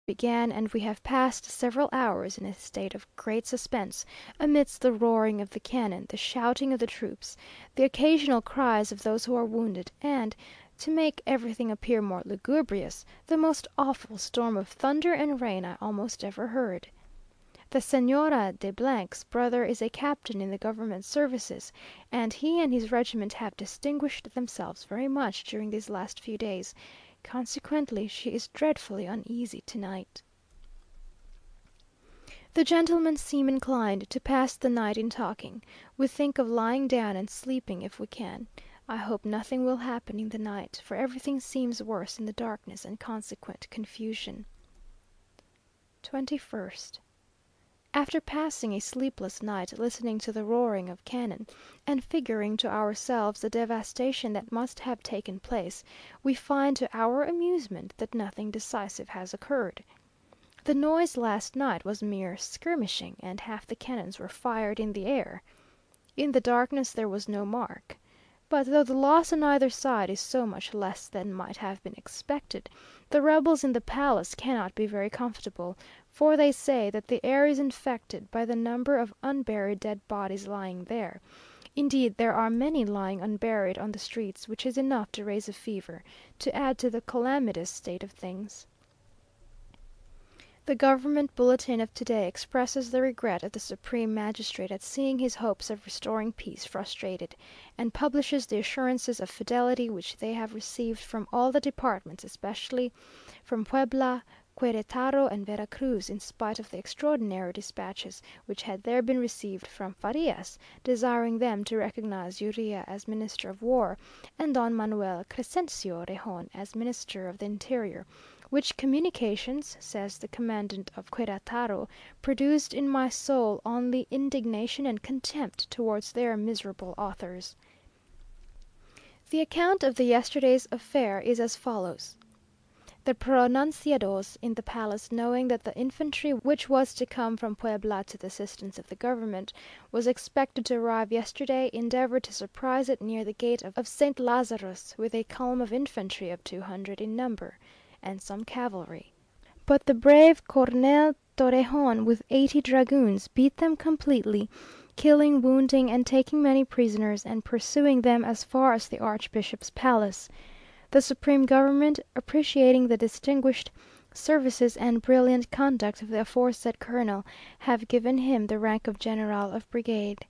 began, and we have passed several hours in a state of great suspense, amidst the roaring of the cannon, the shouting of the troops, the occasional cries of those who are wounded, and, to make everything appear more lugubrious, the most awful storm of thunder and rain I almost ever heard. The Señora de 's brother is a captain in the government services, and he and his regiment have distinguished themselves very much during these last few days, consequently she is dreadfully uneasy to night. The gentlemen seem inclined to pass the night in talking. We think of lying down and sleeping if we can. I hope nothing will happen in the night, for everything seems worse in the darkness and consequent confusion. 21st. After passing a sleepless night listening to the roaring of cannon, and figuring to ourselves the devastation that must have taken place, we find to our amusement that nothing decisive has occurred. The noise last night was mere skirmishing, and half the cannons were fired in the air. In the darkness there was no mark. But though the loss on either side is so much less than might have been expected, the rebels in the palace cannot be very comfortable, for they say that the air is infected by the number of unburied dead bodies lying there. Indeed, there are many lying unburied on the streets, which is enough to raise a fever, to add to the calamitous state of things. The government bulletin of today expresses the regret of the supreme magistrate at seeing his hopes of restoring peace frustrated, and publishes the assurances of fidelity which they have received from all the departments, especially from Puebla, Queretaro, and Vera Cruz, in spite of the extraordinary despatches which had there been received from Farias, desiring them to recognize Urrea as Minister of War, and Don Manuel Crescencio Rejon as Minister of the Interior, which communications, says the commandant of Queretaro, produced in my soul only indignation and contempt towards their miserable authors. The account of the yesterday's affair is as follows. The pronunciados in the palace, knowing that the infantry which was to come from Puebla to the assistance of the government was expected to arrive yesterday, endeavoured to surprise it near the gate of Saint Lazarus with a column of infantry of 200 in number, and some cavalry. But the brave Colonel Torrejon with 80 dragoons beat them completely, killing, wounding, and taking many prisoners, and pursuing them as far as the archbishop's palace. The supreme government, appreciating the distinguished services and brilliant conduct of the aforesaid colonel, have given him the rank of general of brigade.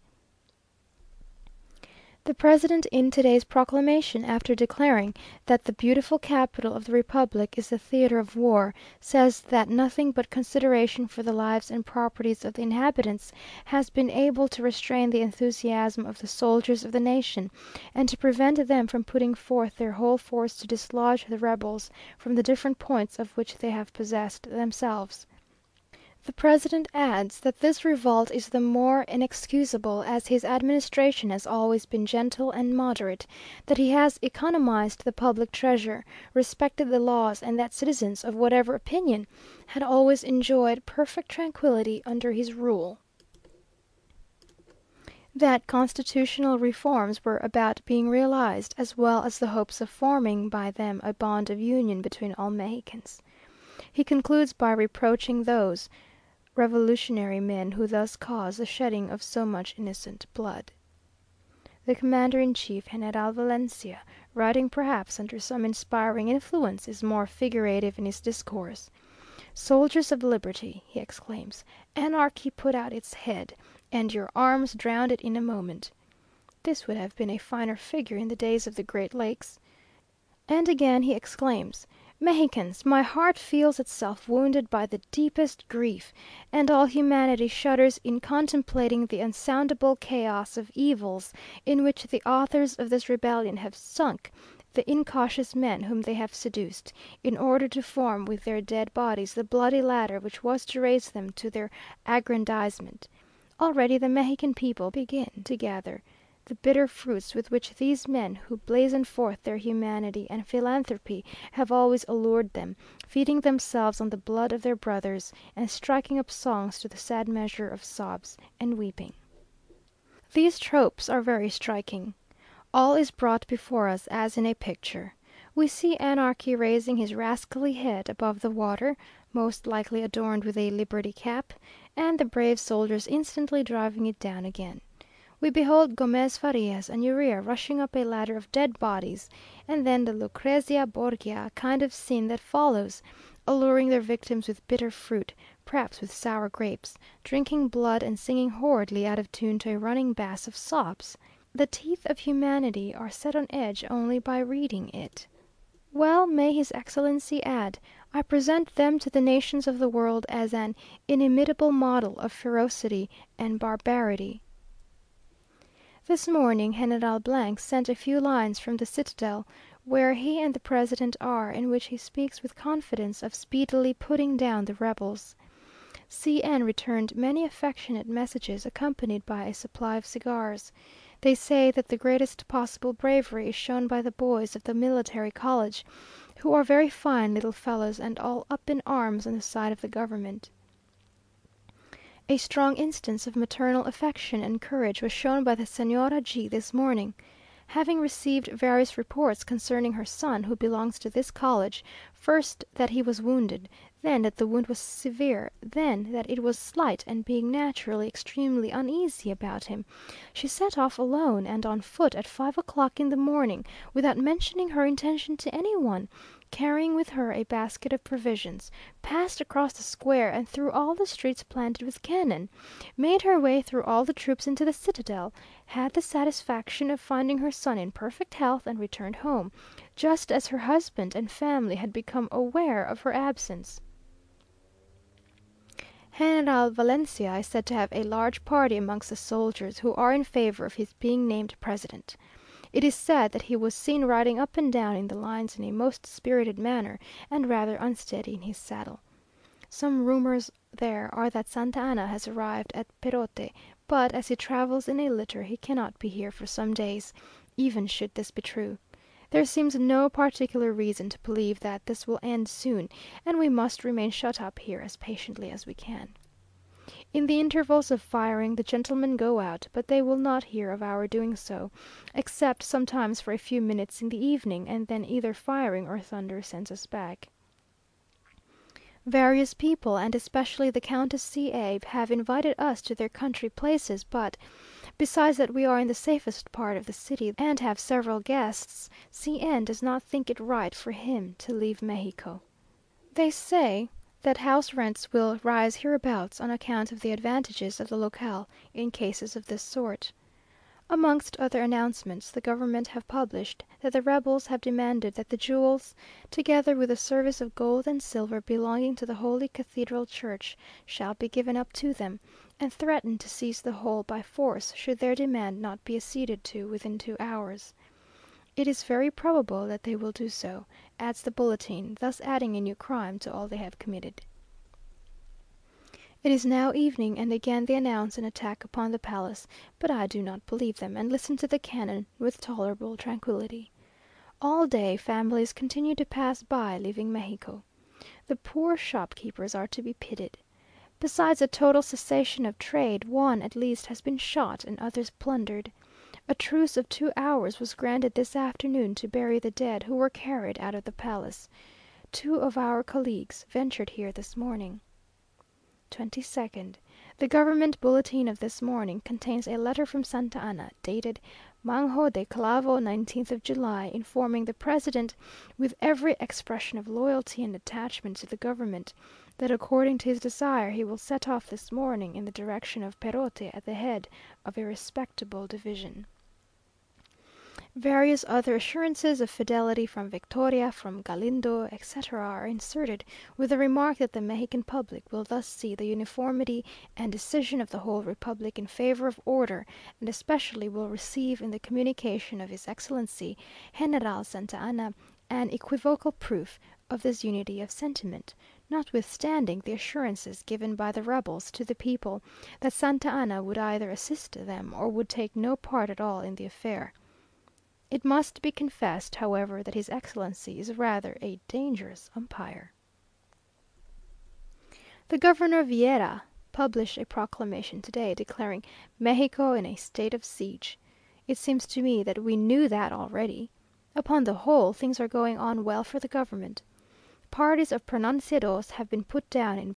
The president in today's proclamation, after declaring that the beautiful capital of the republic is the theatre of war, says that nothing but consideration for the lives and properties of the inhabitants has been able to restrain the enthusiasm of the soldiers of the nation, and to prevent them from putting forth their whole force to dislodge the rebels from the different points of which they have possessed themselves. The president adds that this revolt is the more inexcusable as his administration has always been gentle and moderate, that he has economized the public treasure, respected the laws, and that citizens of whatever opinion had always enjoyed perfect tranquillity under his rule. That constitutional reforms were about being realized, as well as the hopes of forming by them a bond of union between all Mexicans. He concludes by reproaching those revolutionary men who thus cause the shedding of so much innocent blood. The commander in chief, General Valencia, writing perhaps under some inspiring influence, is more figurative in his discourse. "Soldiers of liberty," he exclaims, "anarchy put out its head, and your arms drowned it in a moment." This would have been a finer figure in the days of the Great Lakes. And again he exclaims, "Mexicans, my heart feels itself wounded by the deepest grief, and all humanity shudders in contemplating the unsoundable chaos of evils in which the authors of this rebellion have sunk the incautious men whom they have seduced, in order to form with their dead bodies the bloody ladder which was to raise them to their aggrandizement. Already the Mexican people begin to gather the bitter fruits with which these men who blazon forth their humanity and philanthropy have always allured them, feeding themselves on the blood of their brothers, and striking up songs to the sad measure of sobs and weeping." These tropes are very striking. All is brought before us as in a picture. We see anarchy raising his rascally head above the water, most likely adorned with a liberty cap, and the brave soldiers instantly driving it down again. We behold Gomez Farias and Urrea rushing up a ladder of dead bodies, and then the Lucrezia Borgia kind of scene that follows, alluring their victims with bitter fruit, perhaps with sour grapes, drinking blood and singing horridly out of tune to a running bass of sobs. The teeth of humanity are set on edge only by reading it. Well may His Excellency add, I present them to the nations of the world as an inimitable model of ferocity and barbarity. This morning General sent a few lines from the citadel, where he and the president are, in which he speaks with confidence of speedily putting down the rebels. C n returned many affectionate messages accompanied by a supply of cigars. They say that the greatest possible bravery is shown by the boys of the military college, who are very fine little fellows and all up in arms on the side of the government. A strong instance of maternal affection and courage was shown by the Señora G this morning. Having received various reports concerning her son, who belongs to this college, first that he was wounded, then that the wound was severe, then that it was slight, and being naturally extremely uneasy about him, she set off alone and on foot at 5 o'clock in the morning, without mentioning her intention to any one, carrying with her a basket of provisions, passed across the square and through all the streets planted with cannon, made her way through all the troops into the citadel, had the satisfaction of finding her son in perfect health, and returned home, just as her husband and family had become aware of her absence. General Valencia is said to have a large party amongst the soldiers who are in favour of his being named president. It is said that he was seen riding up and down in the lines in a most spirited manner, and rather unsteady in his saddle. Some rumours there are that Santa Anna has arrived at Perote, but as he travels in a litter he cannot be here for some days, even should this be true. There seems no particular reason to believe that this will end soon, and we must remain shut up here as patiently as we can. In the intervals of firing the gentlemen go out, but they will not hear of our doing so, except sometimes for a few minutes in the evening, and then either firing or thunder sends us back. Various people, and especially the Countess C a, have invited us to their country places, but, besides that we are in the safest part of the city, and have several guests, C n does not think it right for him to leave Mexico. They say that house rents will rise hereabouts on account of the advantages of the locale in cases of this sort. Amongst other announcements, the government have published that the rebels have demanded that the jewels, together with the service of gold and silver belonging to the Holy Cathedral Church, shall be given up to them, and threaten to seize the whole by force should their demand not be acceded to within 2 hours. It is very probable that they will do so, adds the bulletin, thus adding a new crime to all they have committed. It is now evening, and again they announce an attack upon the palace, but I do not believe them, and listen to the cannon with tolerable tranquillity. All day families continue to pass by, leaving Mexico. The poor shopkeepers are to be pitied. Besides a total cessation of trade, one at least has been shot and others plundered. A truce of 2 hours was granted this afternoon to bury the dead who were carried out of the palace. 2 of our colleagues ventured here this morning. 22nd. The government bulletin of this morning contains a letter from Santa Anna, dated Mango de Clavo, 19th of July, informing the president, with every expression of loyalty and attachment to the government, that according to his desire he will set off this morning in the direction of Perote at the head of a respectable division. Various other assurances of fidelity from Victoria, from Galindo, etc., are inserted, with the remark that the Mexican public will thus see the uniformity and decision of the whole republic in favour of order, and especially will receive in the communication of His Excellency General Santa Anna an equivocal proof of this unity of sentiment, notwithstanding the assurances given by the rebels to the people that Santa Anna would either assist them or would take no part at all in the affair. It must be confessed, however, that His Excellency is rather a dangerous umpire. The Governor Vieira published a proclamation today declaring Mexico in a state of siege. It seems to me that we knew that already. Upon the whole, things are going on well for the government. Parties of pronunciados have been put down in